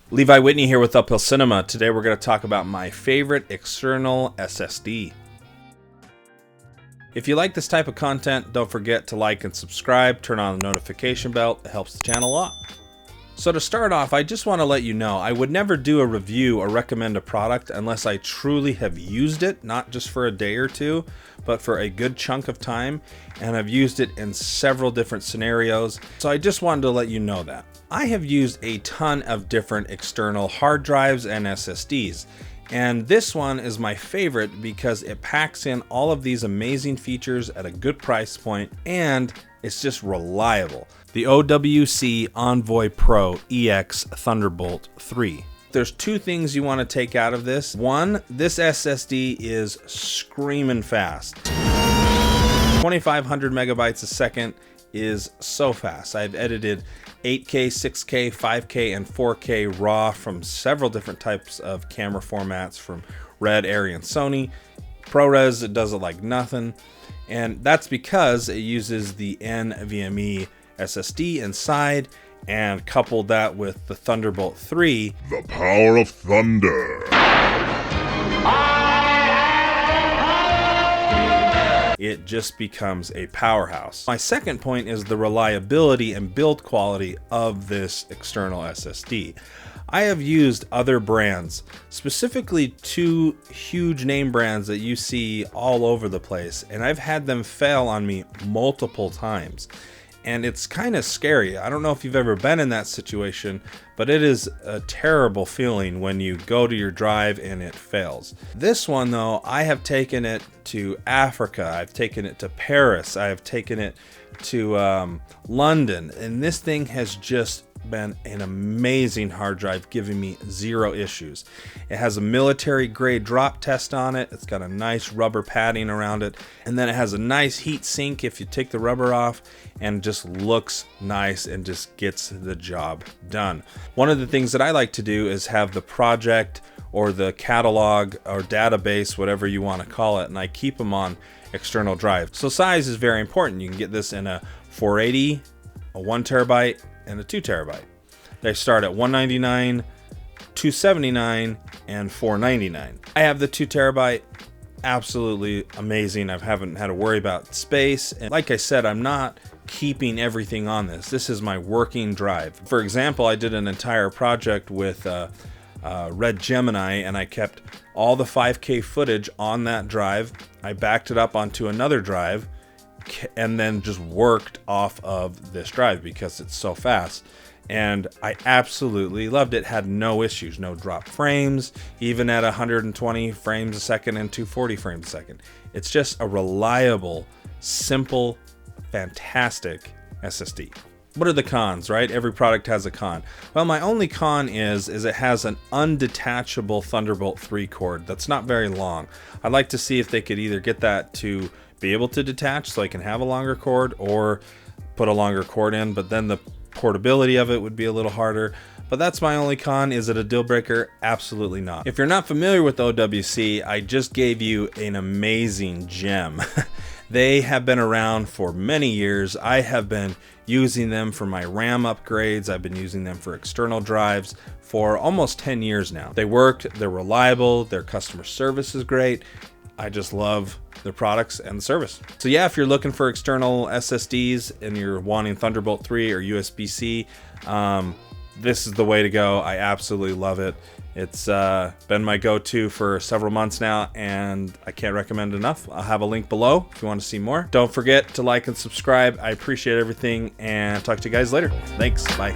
Levi Whitney here with Uphill Cinema. Today we're going to talk about my favorite external SSD. If you like this type of content, don't forget to like and subscribe, turn on the notification bell, it helps the channel a lot. So to start off, I just want to let you know, I would never do a review or recommend a product unless I truly have used it, not just for a day or two, but for a good chunk of time, and I've used it in several different scenarios. So I just wanted to let you know that. I have used a ton of different external hard drives and SSDs, and this one is my favorite because it packs in all of these amazing features at a good price point, and it's just reliable. The OWC ENVOY Pro EX Thunderbolt 3. There's two things you want to take out of this. One, this SSD is screaming fast. 2,500 megabytes a second is so fast. I've edited 8K, 6K, 5K, and 4K RAW from several different types of camera formats, from Red, Arri, and Sony. ProRes, it does it like nothing. And that's because it uses the NVMe SSD inside, and coupled that with the Thunderbolt 3. The power of thunder. It just becomes a powerhouse. My second point is the reliability and build quality of this external SSD. I have used other brands, specifically two huge name brands that you see all over the place, and I've had them fail on me multiple times. And it's kind of scary. I don't know if you've ever been in that situation, but it is a terrible feeling when you go to your drive and it fails. This one though, I have taken it to Africa, I've taken it to Paris, I've taken it to London, and this thing has just been an amazing hard drive, giving me zero issues. It has a military grade drop test on it. It's got a nice rubber padding around it, and then it has a nice heat sink if you take the rubber off, and just looks nice and just gets the job done. One of the things that I like to do is have the project or the catalog or database, whatever you want to call it, and I keep them on external drives. So size is very important. You can get this in a 480, a 1 terabyte, and a 2 terabyte. They start at $199, $279, and $499. I have the 2 terabyte, absolutely amazing. I haven't had to worry about space, and like I said, I'm not keeping everything on this. This is my working drive. For example, I did an entire project with Red Gemini, and I kept all the 5K footage on that drive. I backed it up onto another drive, and then just worked off of this drive because it's so fast, and I absolutely loved it. Had no issues, no drop frames, even at 120 frames a second and 240 frames a second. It's just a reliable, simple, fantastic SSD. What are the cons, right? Every product has a con. Well, my only con is it has an undetachable Thunderbolt 3 cord that's not very long. I'd like to see if they could either get that to be able to detach so I can have a longer cord, or put a longer cord in, but then the portability of it would be a little harder. But that's my only con. Is it a deal breaker? Absolutely not. If you're not familiar with OWC, I just gave you an amazing gem. They have been around for many years. I have been using them for my RAM upgrades. I've been using them for external drives for almost 10 years now. They work, they're reliable, their customer service is great. I just love their products and the service. So yeah, if you're looking for external SSDs and you're wanting Thunderbolt 3 or USB-C, this is the way to go. I absolutely love it. It's been my go-to for several months now, and I can't recommend it enough. I'll have a link below if you want to see more. Don't forget to like and subscribe. I appreciate everything, and talk to you guys later. Thanks. Bye.